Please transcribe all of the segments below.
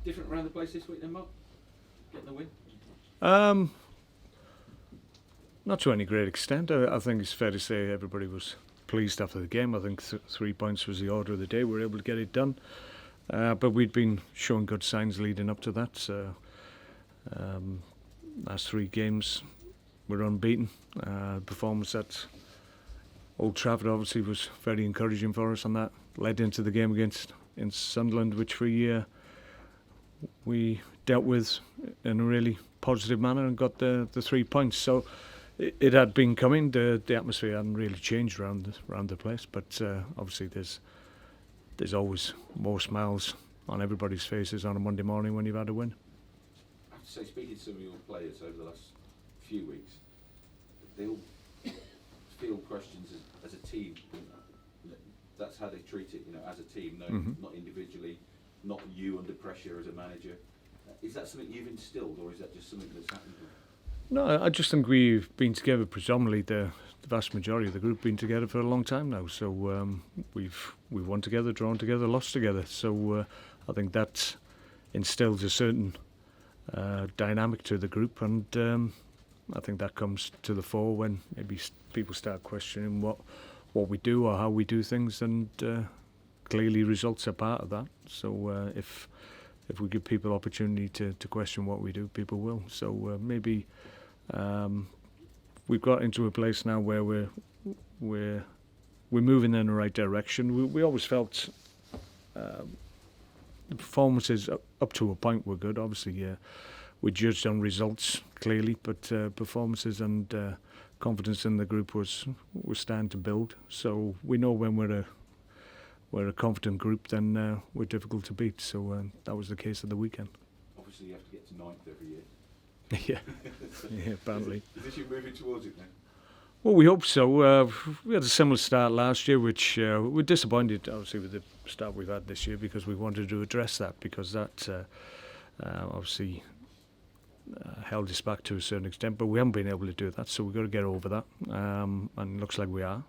Different around the place this week then, Mark? Getting the win? Not to any great extent. I think it's fair to say everybody was pleased after the game. I think 3 points was the order of the day. We were able to get it done. But we'd been showing good signs leading up to that. Last 3 games we're unbeaten. Performance at Old Trafford obviously was very encouraging for us, and that led into the game against Sunderland, which we dealt with in a really positive manner and got the 3 points. So it had been coming. The atmosphere hadn't really changed around the place, but obviously there's always more smiles on everybody's faces on a Monday morning when you've had a win. I have to say, speaking to some of your players over the last few weeks, they all feel questions as a team. That's how they treat it, as a team, not individually, not you under pressure as a manager. Is that something you've instilled, or is that just something that's happened? No, I just think we've been together, predominantly the vast majority of the group been together for a long time now. So we've won together, drawn together, lost together. So I think that instills a certain dynamic to the group, and I think that comes to the fore when maybe people start questioning what we do or how we do things, and clearly results are part of that. So if we give people opportunity to question what we do, people will. So maybe we've got into a place now where we're moving in the right direction. We always felt the performances up to a point were good. Obviously, we judged on results clearly, but performances and confidence in the group was starting to build. So we know when we're a confident group, then we're difficult to beat. So that was the case of the weekend. Obviously, you have to get to 9th every year. Yeah, apparently. Is this you moving towards it now? Well, we hope so. We had a similar start last year, which we're disappointed, obviously, with the start we've had this year, because we wanted to address that, because that obviously held us back to a certain extent, but we haven't been able to do that, so we've got to get over that, and it looks like we are.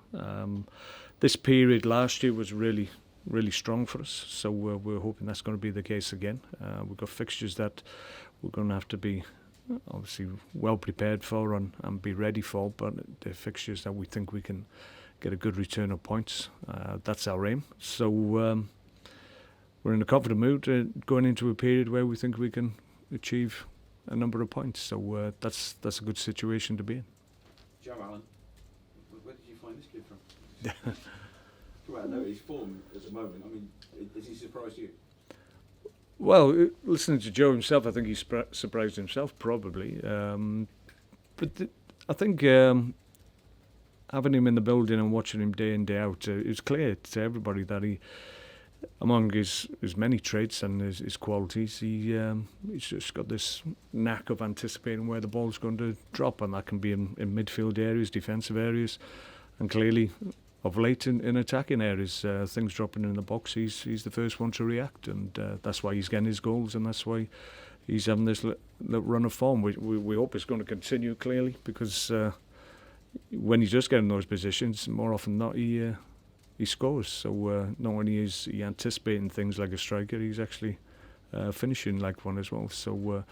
This period last year was really, really strong for us, so we're hoping that's going to be the case again. We've got fixtures that we're going to have to be obviously well prepared for and be ready for, but they're fixtures that we think we can get a good return of points. That's our aim. So we're in a confident mood going into a period where we think we can achieve a number of points. So that's a good situation to be in. Joe Allen, where did you find this kid from? Well, I know his form at the moment. I mean, has he surprised you? Well, listening to Joe himself, I think he surprised himself probably. But I think having him in the building and watching him day in, day out, it was clear to everybody that he, among his many traits and his qualities, he's just got this knack of anticipating where the ball's going to drop, and that can be in midfield areas, defensive areas, and clearly of late in attacking areas, things dropping in the box, he's the first one to react, and that's why he's getting his goals, and that's why he's having this run of form. We hope it's going to continue, clearly, because when he does get in those positions, more often than not, he scores. So not only is he anticipating things like a striker, he's actually finishing like one as well. So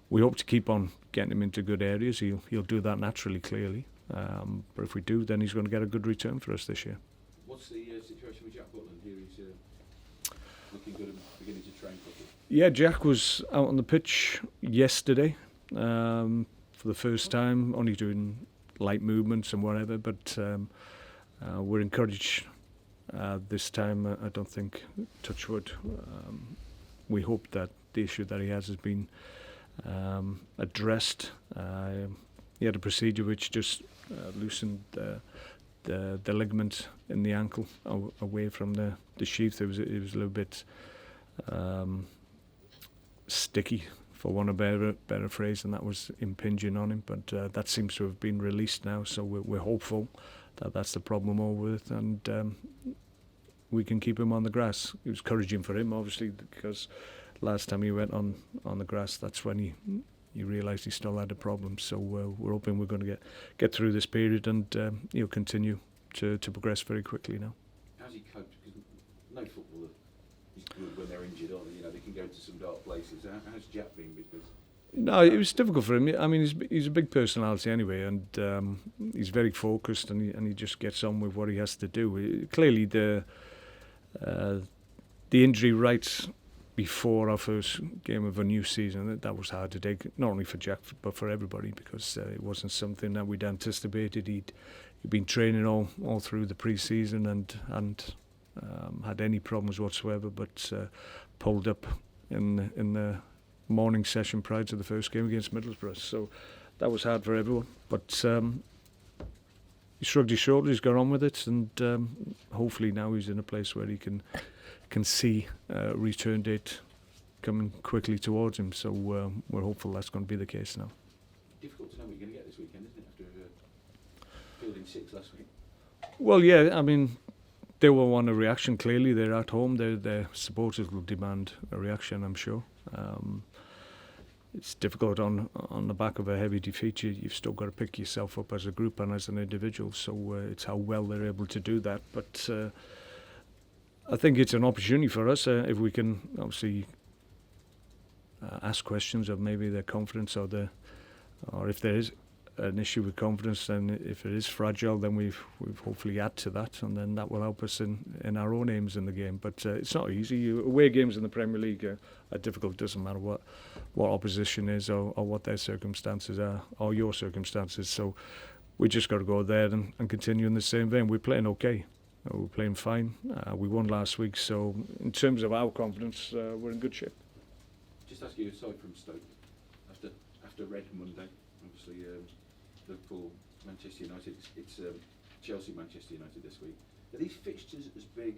we hope to keep on getting him into good areas. He'll do that naturally, clearly. But if we do, then he's going to get a good return for us this year. What's the situation with Jack Butland here? He's looking good and beginning to train properly. Yeah, Jack was out on the pitch yesterday for the first time, only doing light movements and whatever, but we're encouraged this time. I don't think, touch wood, we hope that the issue that he has been addressed. He had a procedure which just loosened the ligament in the ankle away from the sheath. It was a little bit sticky, for want of a better phrase, and that was impinging on him. But that seems to have been released now, so we're hopeful that that's the problem over with, and we can keep him on the grass. It was encouraging for him, obviously, because last time he went on the grass, that's when he realised he still had a problem. So we're hoping we're going to get through this period, and he'll continue to progress very quickly now. How's he coped? Because no footballer is when they're injured, or they can go to some dark places. How's Jack been? Because No, it was difficult for him. I mean, he's a big personality anyway, and he's very focused, and he just gets on with what he has to do. Clearly, the injury right before our first game of a new season, that was hard to take, not only for Jack but for everybody, because it wasn't something that we'd anticipated. He'd been training all through the pre-season and had any problems whatsoever, but pulled up in the morning session prior to the first game against Middlesbrough. So that was hard for everyone, but he shrugged his shoulders, got on with it, and hopefully now he's in a place where he can see a return date coming quickly towards him. So we're hopeful that's going to be the case now. Difficult to know what you're going to get this weekend, isn't it, after fielding 6 last week? Well, yeah, I mean, they will want a reaction. Clearly, they're at home. Their supporters will demand a reaction, I'm sure. It's difficult on the back of a heavy defeat. You've still got to pick yourself up as a group and as an individual. So it's how well they're able to do that. But I think it's an opportunity for us if we can obviously ask questions of maybe their confidence or if there is an issue with confidence, then if it is fragile, then we've hopefully add to that, and then that will help us in our own aims in the game. But it's not easy. Away games in the Premier League are difficult. It doesn't matter what opposition is or what their circumstances are or your circumstances. So we just got to go there and continue in the same vein. We're playing okay. We're playing fine. We won last week, so in terms of our confidence, we're in good shape. Just ask you, aside from Stoke, after Red Monday, obviously Liverpool, Manchester United, it's Chelsea, Manchester United this week. Are these fixtures as big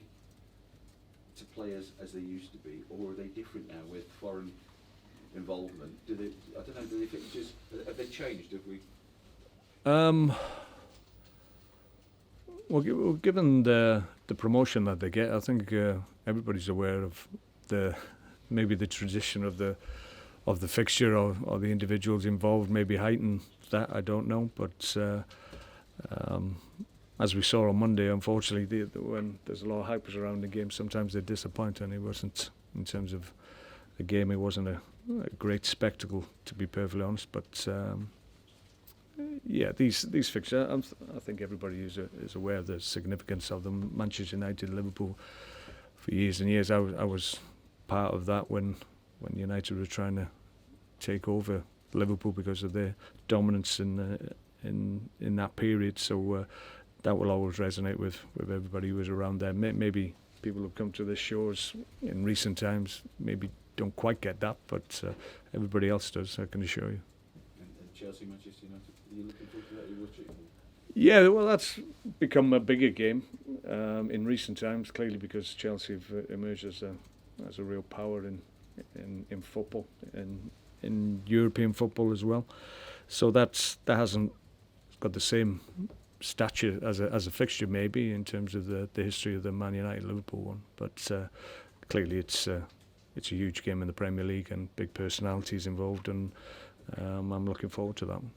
to players as they used to be, or are they different now with foreign involvement? Do the fixtures, have they changed? Have we? Well, given the promotion that they get, I think everybody's aware of maybe the tradition of the fixture or the individuals involved maybe heighten that. I don't know, but as we saw on Monday, unfortunately, when there's a lot of hype around the game, sometimes they disappoint, and it wasn't, in terms of the game, it wasn't a great spectacle, to be perfectly honest. But yeah, these fixtures, I think everybody is aware of the significance of them. Manchester United, Liverpool, for years and years, I was part of that when United were trying to take over Liverpool because of their dominance in that period. So that will always resonate with everybody who was around there. Maybe people who've come to the shores in recent times maybe don't quite get that, but everybody else does, I can assure you. And Chelsea, Manchester United, are you looking forward to that? You watch it? Yeah, well, that's become a bigger game in recent times, clearly because Chelsea have emerged as a real power in football, in European football as well. So that hasn't got the same stature as a fixture maybe in terms of the history of the Man United Liverpool one, but clearly it's a huge game in the Premier League and big personalities involved, and I'm looking forward to that one.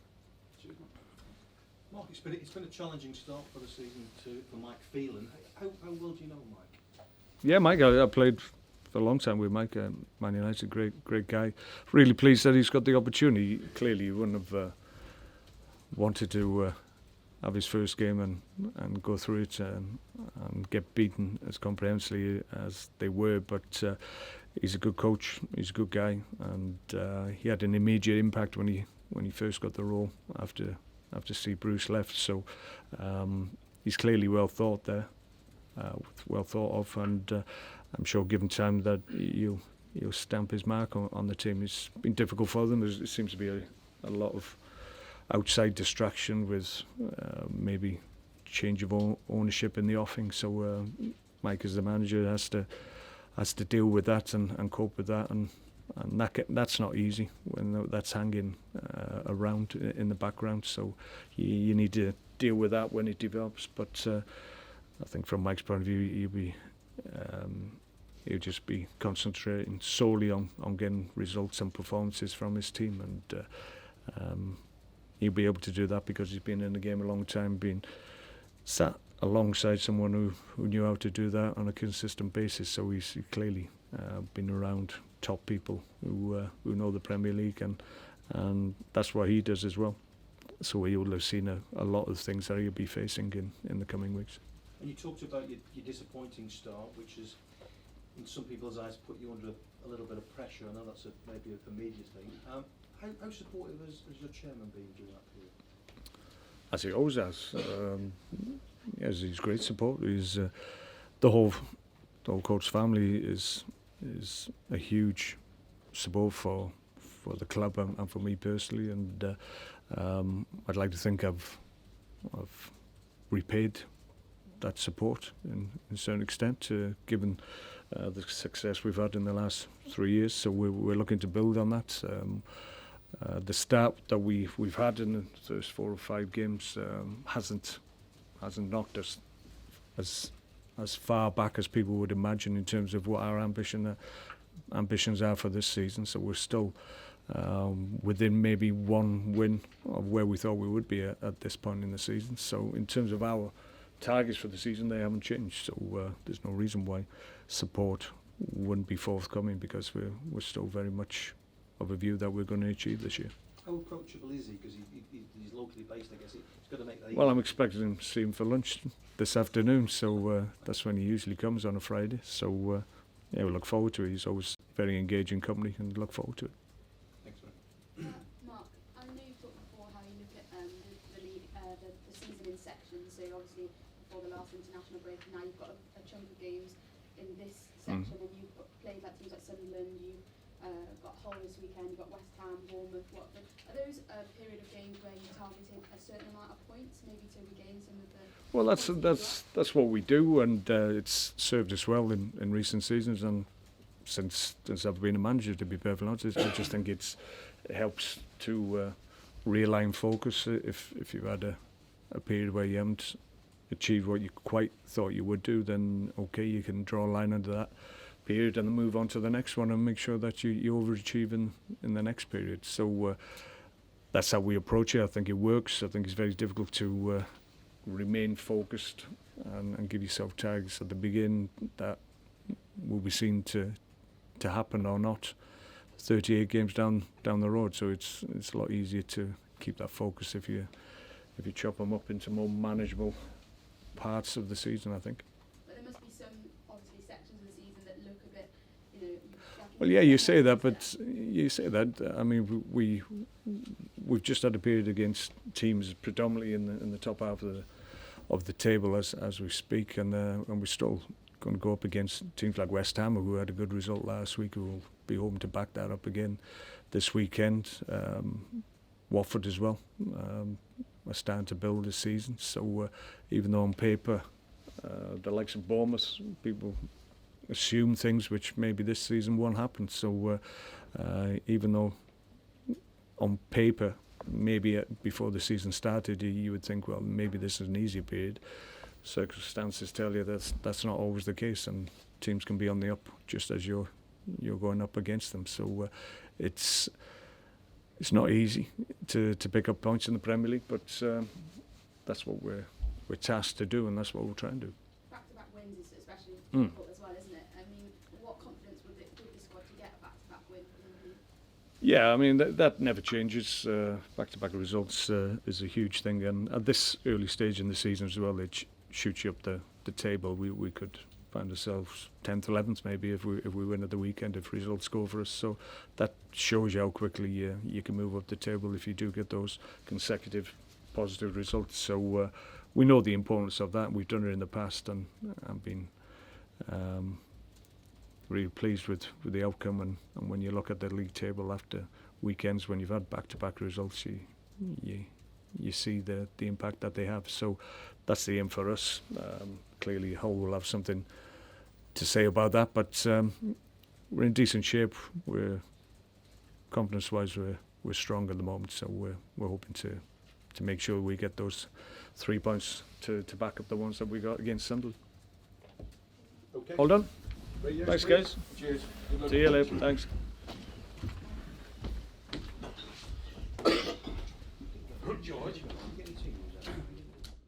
Mark, it's been a challenging start for the season for Mike Phelan. How well do you know Mike? Yeah, Mike, I played for a long time with Mike, Man United, great guy. Really pleased that he's got the opportunity. Clearly, he wouldn't have wanted to have his first game and go through it and get beaten as comprehensively as they were. But he's a good coach. He's a good guy, and he had an immediate impact when he first got the role after Steve Bruce left. So he's clearly well thought there, well thought of, and I'm sure given time that he'll stamp his mark on the team. It's been difficult for them. There seems to be a lot of outside distraction with maybe change of ownership in the offing. So Mike, as the manager, has to deal with that and cope with that, and that's not easy when that's hanging around in the background. So you need to deal with that when it develops. But I think from Mike's point of view, he'll just be concentrating solely on getting results and performances from his team, and he'll be able to do that because he's been in the game a long time, been sat alongside someone who knew how to do that on a consistent basis. So he's clearly been around top people who know the Premier League, and that's what he does as well. So he will have seen a lot of things that he'll be facing in the coming weeks. And you talked about your disappointing start, which has, in some people's eyes, put you under a little bit of pressure. I know that's maybe a media thing. How supportive has your chairman been during that period? As he always has. Yes, he's great support. He's the whole coach family is a huge support for the club and for me personally, and I'd like to think I've repaid that support in a certain extent, given the success we've had in the last 3 years. So we're looking to build on that. The start that we've had in the first 4 or 5 games hasn't knocked us as far back as people would imagine in terms of what our ambitions are for this season. So we're still within maybe 1 win of where we thought we would be at this point in the season. So in terms of our targets for the season, they haven't changed. So there's no reason why support wouldn't be forthcoming, because we're still very much of a view that we're going to achieve this year. How approachable is he? Because he's locally based, I guess. He's got to make that. Well, I'm expecting to see him for lunch this afternoon, so that's when he usually comes on a Friday. So yeah, we look forward to it. He's always very engaging company, and look forward to it. Thanks, man. Mark, I know you've talked before how you look at the league, the season in sections. So obviously before the last international break, now you've got a chunk of games in this section, and you've played like teams like Sunderland. You've got Hull this weekend. You've got West Ham, Bournemouth, Watford. Are those a period of games where you're targeting a certain amount of points, maybe to regain some of the? Well, that's what we do, and it's served us well in recent seasons, and since I've been a manager, to be perfectly honest. I just think it helps to realign focus. If you've had a period where you haven't achieved what you quite thought you would do, then okay, you can draw a line under that period and then move on to the next one and make sure that you overachieve in the next period. So that's how we approach it. I think it works. I think it's very difficult to remain focused and give yourself targets at the beginning that will be seen to happen or not 38 games down the road. So it's a lot easier to keep that focus if you chop them up into more manageable parts of the season, I think. But there must be some, obviously, sections of the season that look a bit, you know. Well, yeah, you say that, but you say that. I mean, we've just had a period against teams predominantly in the top half of the table as we speak, and we're still going to go up against teams like West Ham, who had a good result last week, who will be hoping to back that up again this weekend. Watford as well are starting to build this season. So even though on paper the likes of Bournemouth, people assume things which maybe this season won't happen. So even though on paper maybe before the season started you would think, well, maybe this is an easier period, circumstances tell you that's not always the case, and teams can be on the up just as you're going up against them. So it's not easy to pick up points in the Premier League, but that's what we're tasked to do, and that's what we'll try and do. Back-to-back wins is especially difficult as well, isn't it? I mean, what confidence would the squad to get a back-to-back win? Yeah, I mean that never changes. Back-to-back results is a huge thing, and at this early stage in the season as well, it shoots you up the table. We could find ourselves 10th, 11th maybe if we win at the weekend if results go for us. So that shows you how quickly you can move up the table if you do get those consecutive positive results. So we know the importance of that. We've done it in the past, and I've been really pleased with the outcome. And when you look at the league table after weekends when you've had back-to-back results, you see the impact that they have. So that's the aim for us. Clearly Hull will have something to say about that, but we're in decent shape. We're confidence-wise we're strong at the moment, so we're hoping to make sure we get those 3 points to back up the ones that we got against Sunderland. Okay. All done. Radio Thanks, guys. Cheers. See you later. Thanks. George.